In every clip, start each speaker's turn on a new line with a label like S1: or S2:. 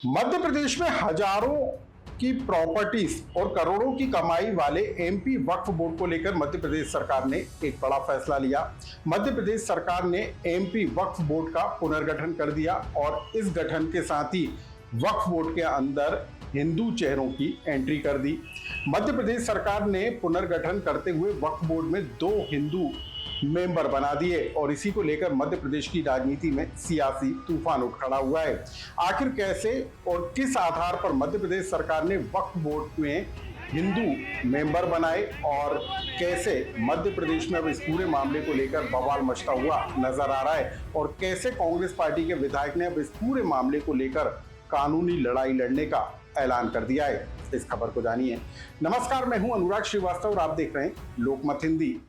S1: मध्य प्रदेश में हजारों की प्रॉपर्टीज और करोड़ों की कमाई वाले एमपी वक्फ बोर्ड को लेकर मध्य प्रदेश सरकार ने एक बड़ा फैसला लिया। मध्य प्रदेश सरकार ने एमपी वक्फ बोर्ड का पुनर्गठन कर दिया और इस गठन के साथ ही वक्फ बोर्ड के अंदर हिंदू चेहरों की एंट्री कर दी। मध्य प्रदेश सरकार ने पुनर्गठन करते हुए वक्फ बोर्ड में 2 हिंदू मेंबर बना दिए और इसी को लेकर मध्य प्रदेश की राजनीति में सियासी तूफान उठ खड़ा हुआ है। आखिर कैसे और किस आधार पर मध्य प्रदेश सरकार ने वक्फ बोर्ड में हिंदू मेंबर बनाए और कैसे मध्य प्रदेश में अब इस पूरे मामले को लेकर बवाल मचता हुआ नजर आ रहा है और कैसे कांग्रेस पार्टी के विधायक ने अब इस पूरे मामले को लेकर कानूनी लड़ाई लड़ने का ऐलान कर दिया है, इस खबर को जानिए। नमस्कार, मैं हूं अनुराग श्रीवास्तव और आप देख रहे हैं लोकमत हिंदी।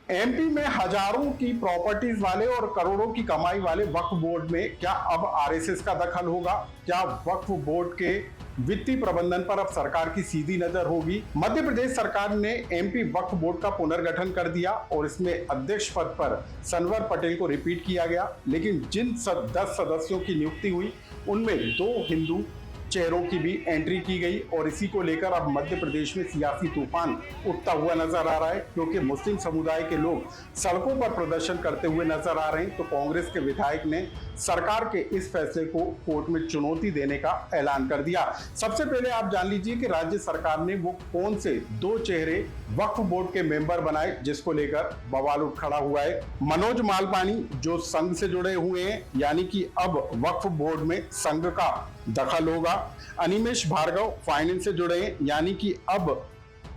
S1: एमपी में हजारों की प्रॉपर्टीज वाले और करोड़ों की कमाई वाले वक्फ बोर्ड में क्या अब आरएसएस का दखल होगा? क्या वक्फ बोर्ड के वित्तीय प्रबंधन पर अब सरकार की सीधी नजर होगी? मध्य प्रदेश सरकार ने एमपी वक्फ बोर्ड का पुनर्गठन कर दिया और इसमें अध्यक्ष पद पर सनवर पटेल को रिपीट किया गया, लेकिन जिन 10 सदस्यों की नियुक्ति हुई उनमें 2 हिंदू चेहरों की भी एंट्री की गई और इसी को लेकर अब मध्य प्रदेश में सियासी तूफान उठता हुआ नजर आ रहा है, क्योंकि मुस्लिम समुदाय के लोग सड़कों पर प्रदर्शन करते हुए नजर आ रहे हैं। तो कांग्रेस के विधायक ने सरकार के इस फैसले को कोर्ट में चुनौती देने का ऐलान कर दिया। सबसे पहले आप जान लीजिए कि राज्य सरकार ने वो कौन से 2 चेहरे वक्फ बोर्ड के मेंबर बनाए जिसको लेकर बवाल उठ खड़ा हुआ है। मनोज मालपानी जो संघ से जुड़े हुए हैं, यानी कि अब वक्फ बोर्ड में संघ का दखल होगा। अनिमेश भार्गव फाइनेंस से जुड़े हैं, यानी कि अब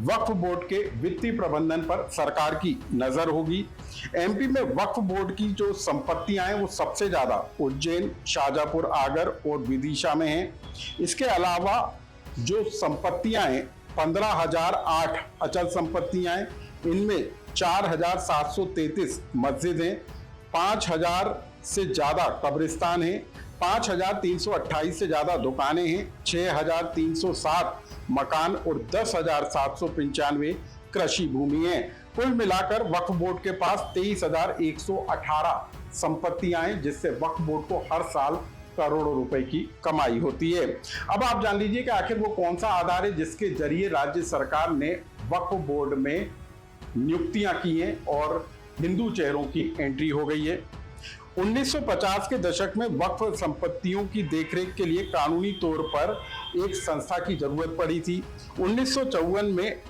S1: वक्फ बोर्ड के वित्तीय प्रबंधन पर सरकार की नजर होगी। एमपी में वक्फ बोर्ड की जो संपत्तियां हैं वो सबसे ज्यादा उज्जैन, शाहजहांपुर, आगर और विदिशा में हैं। इसके अलावा जो संपत्तियां हैं 15,008 अचल संपत्तियां हैं, इनमें 4,733 मस्जिद हैं, 5,000 से ज्यादा कब्रिस्तान हैं, 5,328 से ज्यादा दुकानें हैं, 6,307 मकान और 10,795 कृषि भूमि है। कुल मिलाकर वक्फ बोर्ड के पास 23,118 संपत्तियां हैं, जिससे वक्फ बोर्ड को हर साल करोड़ों रुपए की कमाई होती है। अब आप जान लीजिए कि आखिर वो कौन सा आधार है जिसके जरिए राज्य सरकार ने वक्फ बोर्ड में नियुक्तियां की हैं और हिंदू चेहरों की एंट्री हो गई है। 1950 के दशक में वक्फ संपत्तियों की देखरेख के लिए कानूनी तौर पर एक संस्था की जरूरत पड़ी थी। 1954 में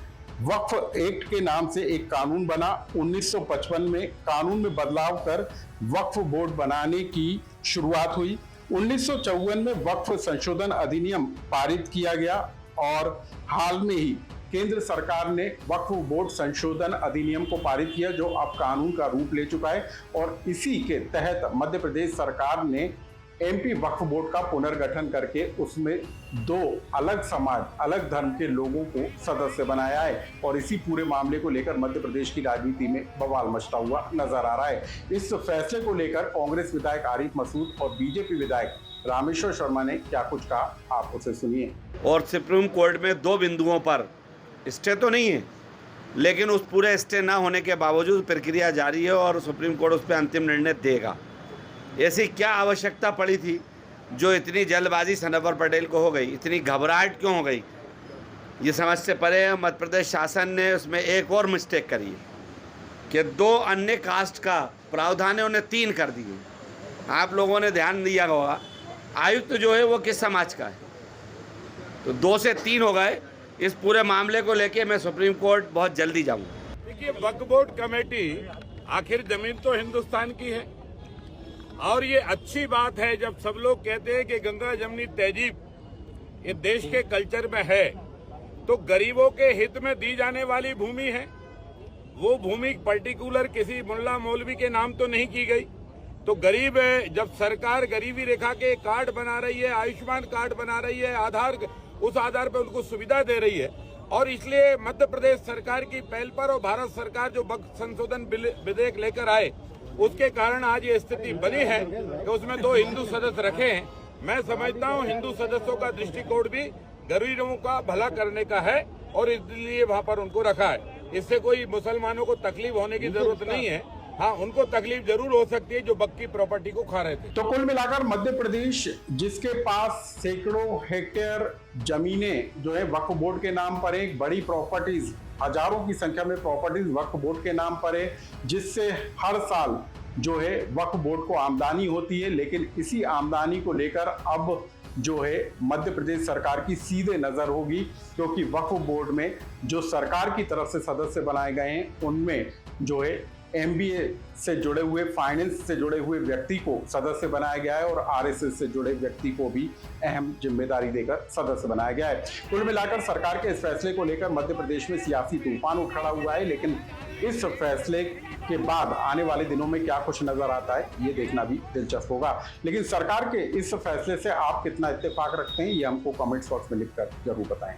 S1: वक्फ एक्ट के नाम से एक कानून बना। 1955 में कानून में बदलाव कर वक्फ बोर्ड बनाने की शुरुआत हुई। 1954 में वक्फ संशोधन अधिनियम पारित किया गया और हाल में ही केंद्र सरकार ने वक्फ बोर्ड संशोधन अधिनियम को पारित किया, जो अब कानून का रूप ले चुका है और इसी के तहत मध्य प्रदेश सरकार ने एमपी वक्फ बोर्ड का पुनर्गठन करके उसमें 2 अलग समाज, अलग धर्म के लोगों को सदस्य बनाया है और इसी पूरे मामले को लेकर मध्य प्रदेश की राजनीति में बवाल मचता हुआ नजर आ रहा है। इस फैसले को लेकर कांग्रेस विधायक आरिफ मसूद और बीजेपी विधायक रामेश्वर शर्मा ने क्या कुछ कहा, आप उसे सुनिए।
S2: और सुप्रीम कोर्ट में 2 बिंदुओं पर स्टे तो नहीं है, लेकिन उस पूरे स्टे ना होने के बावजूद प्रक्रिया जारी है और सुप्रीम कोर्ट उस पर अंतिम निर्णय देगा। ऐसी क्या आवश्यकता पड़ी थी जो इतनी जल्दबाजी सनवर पटेल को हो गई, इतनी घबराहट क्यों हो गई, ये समझ से परे है। मध्य प्रदेश शासन ने उसमें एक और मिस्टेक करी है कि 2 अन्य कास्ट का प्रावधान है, उन्हें 3 कर दिए। आप लोगों ने ध्यान दिया होगा आयुक्त जो है वो किस समाज का है, तो 2 से 3 हो गए। इस पूरे मामले को लेके मैं सुप्रीम कोर्ट बहुत जल्दी जाऊंगा।
S3: देखिए, वक्फ बोर्ड कमेटी आखिर जमीन तो हिंदुस्तान की है और ये अच्छी बात है जब सब लोग कहते हैं कि गंगा जमनी तहजीब ये देश के कल्चर में है, तो गरीबों के हित में दी जाने वाली भूमि है। वो भूमि पर्टिकुलर किसी मुल्ला मौलवी के नाम तो नहीं की गई। तो गरीब है, जब सरकार गरीबी रेखा के कार्ड बना रही है, आयुष्मान कार्ड बना रही है, उस आधार पर उनको सुविधा दे रही है और इसलिए मध्य प्रदेश सरकार की पहल पर और भारत सरकार जो वक्फ संशोधन विधेयक लेकर आए उसके कारण आज ये स्थिति बनी है कि उसमें 2 हिंदू सदस्य रखे हैं। मैं समझता हूँ हिंदू सदस्यों का दृष्टिकोण भी गरीबों का भला करने का है और इसलिए वहां पर उनको रखा है। इससे कोई मुसलमानों को तकलीफ होने की जरूरत नहीं है। हाँ, उनको तकलीफ जरूर हो सकती है जो वक्फ की प्रॉपर्टी को खा रहे थे।
S1: तो कुल मिलाकर मध्य प्रदेश जिसके पास सैकड़ों हेक्टेयर जमीनें जो है वक्फ बोर्ड के नाम पर है, एक बड़ी प्रॉपर्टीज, हजारों की संख्या में प्रॉपर्टीज वक्फ बोर्ड के नाम पर है, जिससे हर साल जो है वक्फ बोर्ड को आमदनी होती है। लेकिन इसी आमदनी को लेकर अब जो है मध्य प्रदेश सरकार की सीधे नजर होगी, क्योंकि वक्फ बोर्ड में जो सरकार की तरफ से सदस्य बनाए गए हैं उनमें जो है MBA से जुड़े हुए, फाइनेंस से जुड़े हुए व्यक्ति को सदस्य बनाया गया है और RSS से जुड़े व्यक्ति को भी अहम जिम्मेदारी देकर सदस्य बनाया गया है। कुल मिलाकर सरकार के इस फैसले को लेकर मध्य प्रदेश में सियासी तूफान उठ खड़ा हुआ है, लेकिन इस फैसले के बाद आने वाले दिनों में क्या कुछ नजर आता है ये देखना भी दिलचस्प होगा। लेकिन सरकार के इस फैसले से आप कितना इत्तेफाक रखते हैं ये हमको कमेंट्स बॉक्स में लिखकर जरूर बताएं।